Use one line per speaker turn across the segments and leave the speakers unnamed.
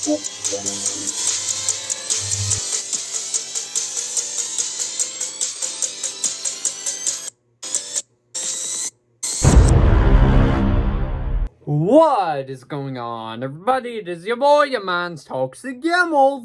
What is going on, everybody? It is your boy, your man's Toxic Gamble,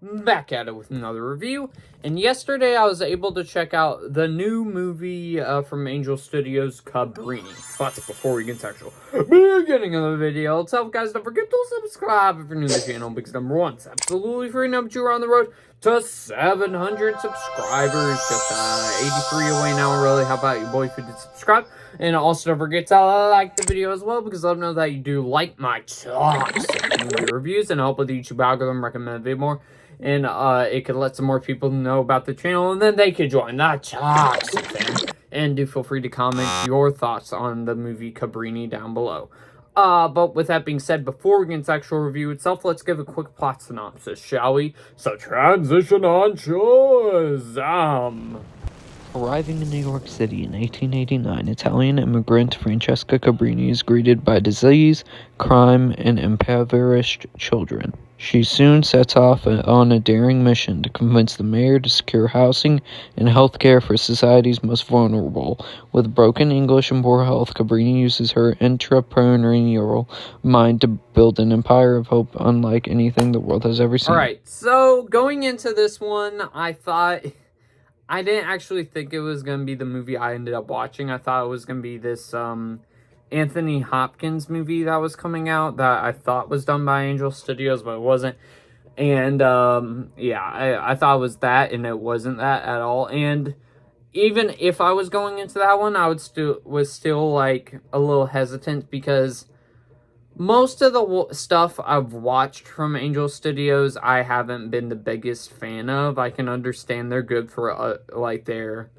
back at it with another review. And yesterday I was able to check out the new movie from Angel Studios, Cabrini. But before we get to actual beginning of the video itself, guys, don't forget to subscribe if you're new to the channel, because number one, it's absolutely free. Number two, we're on the road to 700 subscribers, just 83 away now, really. How about you boys who did subscribe? And also don't forget to like the video as well, because let me know that you do like my toxic movie reviews, and help with the YouTube algorithm recommend a video more. And it could let some more people know about the channel, and then they could join the toxic fam. And do feel free to comment your thoughts on the movie Cabrini down below. But with that being said, before we get into the actual review itself, let's give a quick plot synopsis, shall we? So transition on Shazam!
Arriving in New York City in 1889, Italian immigrant Francesca Cabrini is greeted by disease, crime, and impoverished children. She soon sets off on a daring mission to convince the mayor to secure housing and health care for society's most vulnerable. With broken English and poor health, Cabrini uses her entrepreneurial mind to build an empire of hope unlike anything the world has ever seen.
Alright, so going into this one, I didn't actually think it was going to be the movie I ended up watching. I thought it was going to be this Anthony Hopkins movie that was coming out that I thought was done by Angel Studios, but it wasn't. And yeah, I thought it was that, and it wasn't that at all. And even if I was going into that one, I was still like a little hesitant, because most of the stuff I've watched from Angel Studios, I haven't been the biggest fan of. I can understand they're good for, they're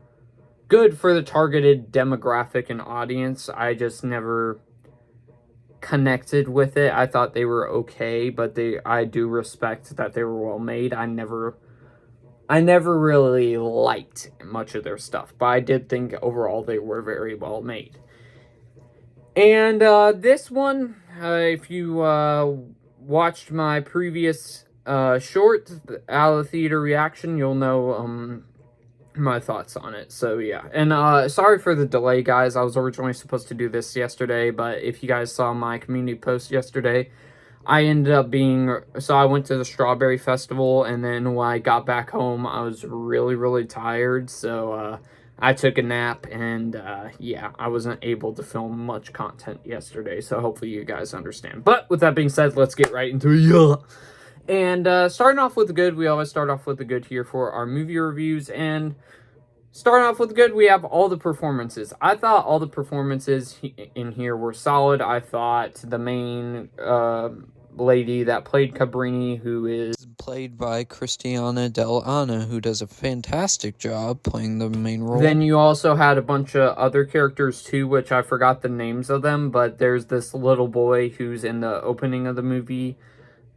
good for the targeted demographic and audience. I just never connected with it. I thought they were okay, but I do respect that they were well made. I never really liked much of their stuff, but I did think overall they were very well made. And this one, if you watched my previous short, out of theater reaction, you'll know my thoughts on it. So yeah, and sorry for the delay, guys. I was originally supposed to do this yesterday, but if you guys saw my community post yesterday, I ended up so I went to the Strawberry Festival, and then when I got back home, I was really tired, so I took a nap, and yeah, I wasn't able to film much content yesterday, so hopefully you guys understand. But with that being said, let's get right into it. And starting off with the good, we always start off with the good here for our movie reviews, and starting off with the good, we have all the performances. I thought all the performances in here were solid. I thought the main lady that played Cabrini, who is
Played by Christiana Del Anna, who does a fantastic job playing the main role.
Then you also had a bunch of other characters too, which I forgot the names of them, but there's this little boy who's in the opening of the movie,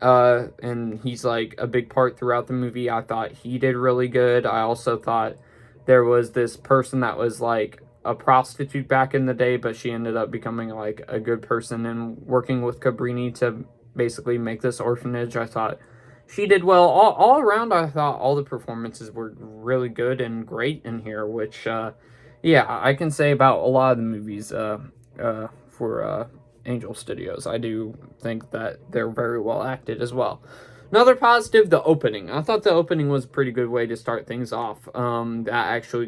and he's like a big part throughout the movie. I thought he did really good. I also thought there was this person that was like a prostitute back in the day, but she ended up becoming like a good person and working with Cabrini to basically make this orphanage. I thought she did well. All around, I thought all the performances were really good and great in here, which, yeah, I can say about a lot of the movies for Angel Studios. I do think that they're very well acted as well. Another positive, the opening. I thought the opening was a pretty good way to start things off. That actually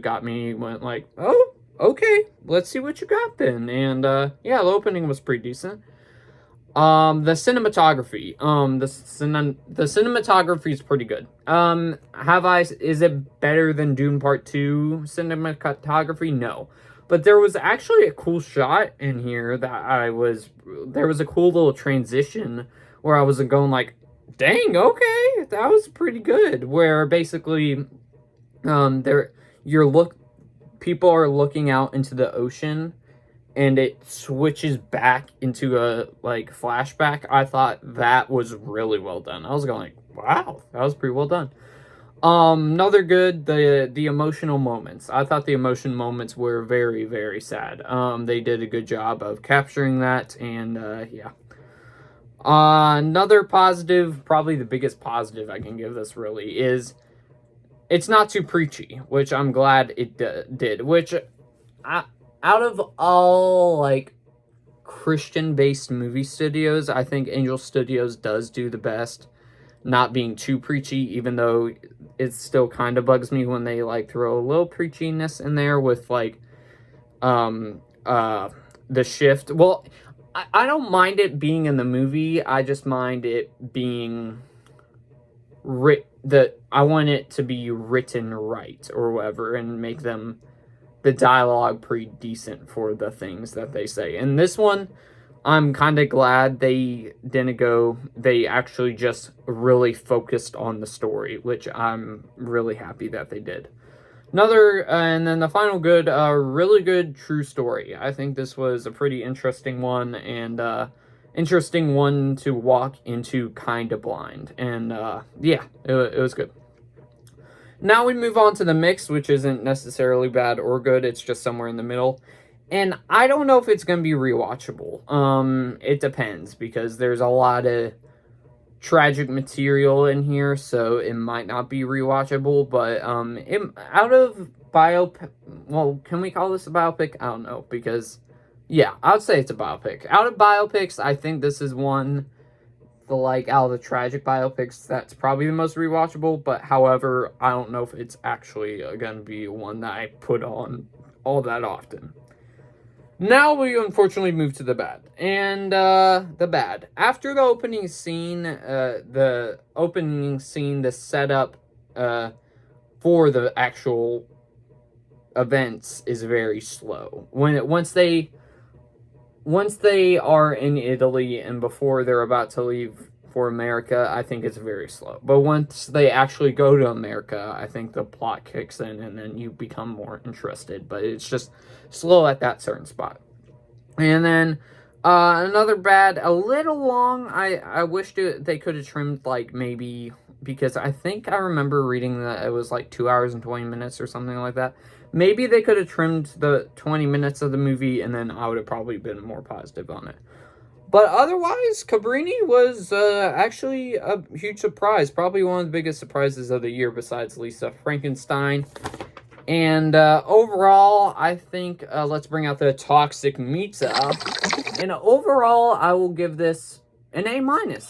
went like, oh, okay, let's see what you got then. And, yeah, the opening was pretty decent. The cinematography. The cinematography is pretty good. Is it better than Dune Part 2 cinematography? No. But there was actually a cool shot in here there was a cool little transition where I was going like, dang, okay, that was pretty good. Where basically, people are looking out into the ocean, and it switches back into a like flashback. I thought that was really well done. I was going like, wow, that was pretty well done. Another good, the emotional moments. I thought the emotion moments were very sad. They did a good job of capturing that, and yeah. Another positive, probably the biggest positive I can give this really, is it's not too preachy, which I'm glad it did. Which, out of all, like, Christian-based movie studios, I think Angel Studios does do the best, not being too preachy, even though it still kind of bugs me when they, like, throw a little preachiness in there with, like, The Shift. Well, I don't mind it being in the movie, I just mind it being I want it to be written right or whatever, and make the dialogue pretty decent for the things that they say. And this one, I'm kind of glad they didn't go. They actually just really focused on the story, which I'm really happy that they did. And then the final good, really good true story. I think this was a pretty interesting one, and interesting one to walk into kind of blind. And yeah, it was good. Now we move on to the mix, which isn't necessarily bad or good. It's just somewhere in the middle. And I don't know if it's going to be rewatchable. It depends, because there's a lot of tragic material in here, so it might not be rewatchable. But out of biopic, well, can we call this a biopic? I don't know, because yeah, I would say it's a biopic. Out of biopics, I think this is one, out of the tragic biopics, that's probably the most rewatchable. But however, I don't know if it's actually gonna be one that I put on all that often. Now we unfortunately move to the bad. And the bad. After the opening scene, the setup for the actual events is very slow. Once they are in Italy and before they're about to leave for America, I think it's very slow. But once they actually go to America, I think the plot kicks in and then you become more interested. But it's just slow at that certain spot. And then another bad, a little long. I wish they could have trimmed, like, maybe, because I think I remember reading that it was like 2 hours and 20 minutes or something like that. Maybe they could have trimmed the 20 minutes of the movie, and then I would have probably been more positive on it. But otherwise, Cabrini was actually a huge surprise. Probably one of the biggest surprises of the year besides Lisa Frankenstein. And overall, I think, let's bring out the toxic pizza. And overall, I will give this an A-,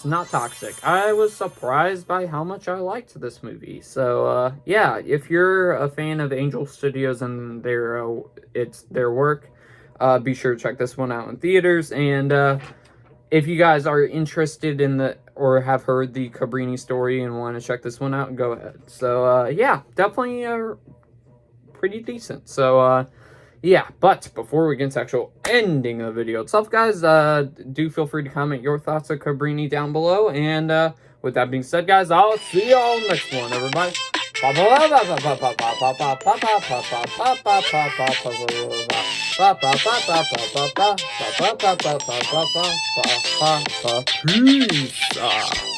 not toxic. I was surprised by how much I liked this movie. So, yeah, if you're a fan of Angel Studios and their work, be sure to check this one out in theaters. And if you guys are interested in or have heard the Cabrini story and want to check this one out, go ahead. So, yeah, definitely pretty decent. So, yeah, but before we get into actual ending of the video itself, guys, do feel free to comment your thoughts on Cabrini down below. And with that being said, guys, I'll see y'all next one, everybody. Peace.